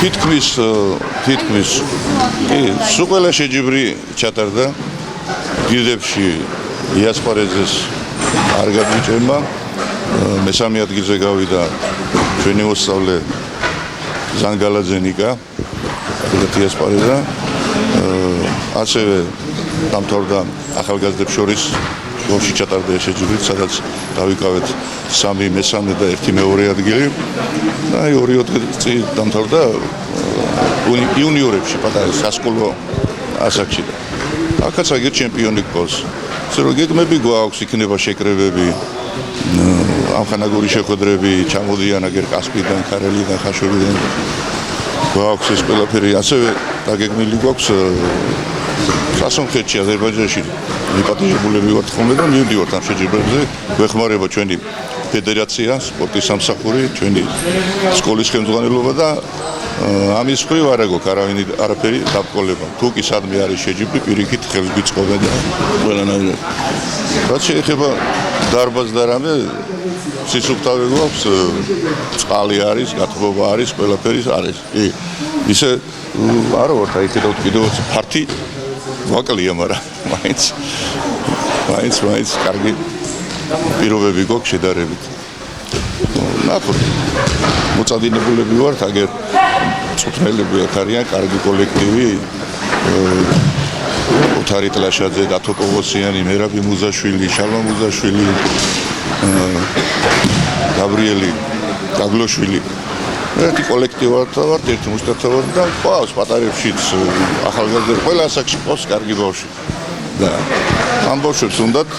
თითქმის სულ ყველა შეჯიბრი ჩატარდა გირდებში იასპარეზეს არ გადმიჭერმა მესამე ადგილზე გავიდა ჩვენი მოსწავლე ზანგალაძე ნიკა იასპარეზა ასევე დამთავრდა ახალგაზრდებს შორის გოლში ჩატარდა შეჯიბრით სადაც დავიკავეთ 3 მესამე და 1 მეორე ადგილი და 2 წელი დამთავრდა იუნიორებში პატარა სასკოლო ასაკში აქაც აგერ ჩემპიონი გქონს ისე რომ გეგმები გვაქვს იქნება შეკრებები ამხანაგური შეხვედრები ჩამოდიან აგერ კასპიიდან ქარელიდან ხაშურიდან გვაქვს ეს ყველაფერი ასევე დაგეგმილი გვაქვს სასონხეთში აზერბაიჯანში მიპატიჟებულები ვართ ხოლმე და მივდივართ ამ შეჯიბრებზე გვეხმარება ჩვენი ფედერაცია სპორტის სამსახური ჩვენი სკოლის ხელმძღვანელობა და ამის მხრივ არ აქვს არაფერი დაბრკოლება თუ კი სადმე არის შეჯიბრი პირიქით ხელს გვიწყობენ და ყველანაირად რაც შეეხება დარბაზს და რამე სისუფთავე გვაქვს წყალი არის გათბობა არის ყველაფერი არის ისე არა ვართ აი კიდევ ფართი ვაკლია მაგრამ მაინც კარგი პირობები გვაქვს შედარებით ნახოთ მოწადინებულები ვართ აგერ წვრთნელები აქ არიან კარგი კოლექტივი ოთარი ტლაშაძე დათო პოვოსიანი მერაბი მუზაშვილი შალვა მუზაშვილი გაბრიელი გაგლოშვილი ერთი კოლექტივი ვართ ერთი მუსტათა ვართ და ყავს პატარებშიც ახალგაზრდები ყველა ასაკში ყავს კარგი ბავშვი და ამ ბავშვებს უნდათ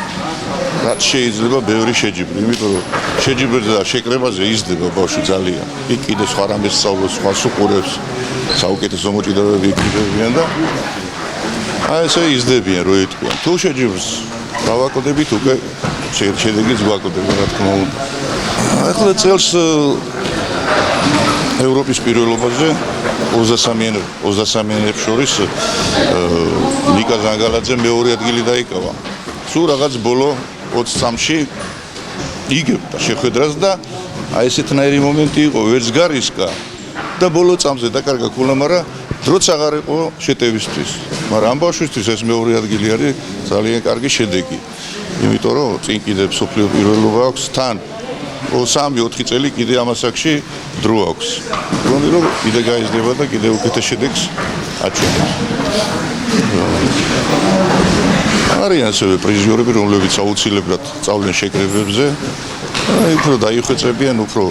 რაც შეიძლება ბევრი შეჯიბრი იმიტომ რომ შეჯიბრზე და შეკრებაზე იზრდება ბავშვი ძალიან იქ კიდე სხვა რამეს სწავლობს სხვა უყურებს საუკეთესო მოჭიდავეები იქნებიან და აი ესე იზრდებიან რო იტყვიან თუ შეჯიბრს დავაკვირდებით უკვე შედეგიც ვაკვირდებით რა თქმა უნდა ახლა წელს ევროპის პირველობაზე 23-იანებს შორის ნიკა ზანგალაძე მეორე ადგილი დაიკავა. სულ რაღაც ბოლო 20 წამში იგებდა შეხვედრას და აი ესეთნაირი მომენტი იყო ვერც გარისკა და ბოლო წამზე დაკარგა ქულა, მაგრამ დროც აღარ იყო შეტევისთვის. მაგრამ ამ ბავშვისთვის ეს მეორე ადგილი არის ძალიან კარგი შედეგი. იმიტომ რომ წინ კიდე მსოფლიო პირველობა აქვს თან 3-4 წელი კიდე ამ ასაკში დრო აქვს. მგონი რომ კიდე გაიზრდება და კიდე უკეთეს შედეგს აჩვენებს. არიან ასევე პრიზიორები, რომლებიც აუცილებლად სწავლენ შეკრებებზე. აი უფრო დაიხვეწებიან, უფრო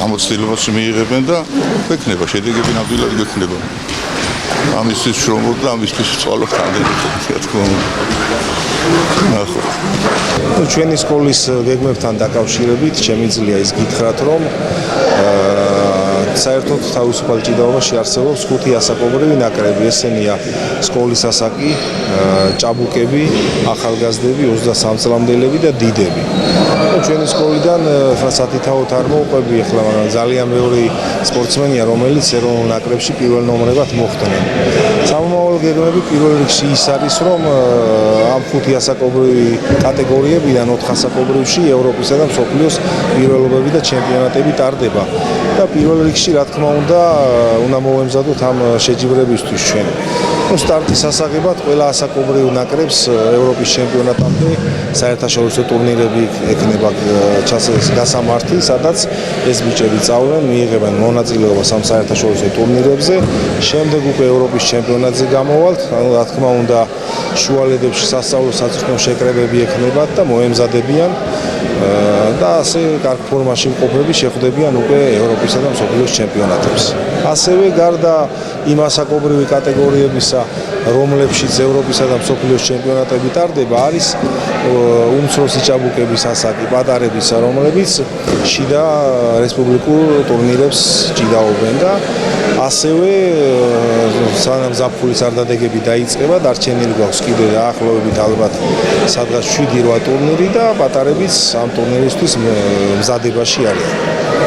გამოცდილებას მიიღებენ და გვექნება შედეგები ნამდვილად გვექნება. ამისთვის შრომობ და ამისთვის ვწვალობ თანდათან, რა თქმა უნდა. ნახოთ. ჩვენი სკოლის გეგმებთან დაკავშირებით შემიძლია ის გითხრათ, რომ საერთოდ თავისუფალ ჭიდაობაში არსებობს 5 ასაკობრივი ნაკრები. ესენია სკოლის ასაკი, ჭაბუკები, ახალგაზრდები, 23 წლამდელები და დიდები. ჩვენი სკოლიდან სათითაოდ არ მოვყვები ახლა, მაგრამ ძალიან ბევრი სპორტსმენია, რომელიც ეროვნულ ნაკრებში პირველ ნომრებად მოხვდნენ. სამომავლო გეგმები პირველ რიგში ის არის, რომ ამ 5 ასაკობრივი კატეგორიებიდან 4 ასაკობრივში ევროპისა და მსოფლიოს პირველობები და ჩემპიონატები ტარდება. და პირველ რიგში რა თქმა უნდა მოვემზადოთ ამ შეჯიბრებისთვის ჩვენ. სტარტის ასაღებად ყველა ასაკობრივ ნაკრებს ევროპის ჩემპიონატამდე საერთაშორისო ტურნირები ექნება გასამართი, სადაც ეს ბიჭები წავlen, მიიღებენ მონაწილეობას ამ საერთაშორისო ტურნირებზე. შემდეგ უკვე ევროპის ჩემპიონატზე გამოვალთ, რა თქმა უნდა შუალედებში სასწავლო საწვრთნო შეკრებები ექნებათ და მოემზადებიან და ასე კარგ ფორმაში მყოფები შეხვდებიან უკვე ევროპისა და მსოფლიოს ჩემპიონატებს. ასევე გარდა იმ ასაკობრივი კატეგორიებისა, რომლებშიც ევროპისა და მსოფლიოს ჩემპიონატები ტარდება, არის უმცროსი ჭაბუკების ასაკი, პატარებისა, რომლებიც შიდა რესპუბლიკურ ტურნირებს ჭიდაობენ და ასევე სანამ ზაფხულის არდადეგები დაიწყება, დარჩენილი გვაქვს კიდე დაახლოებით ალბათ სადღაც 7-8 ტურნირი და პატარებიც ამ ტურნირისთვის მზადებაში არიან.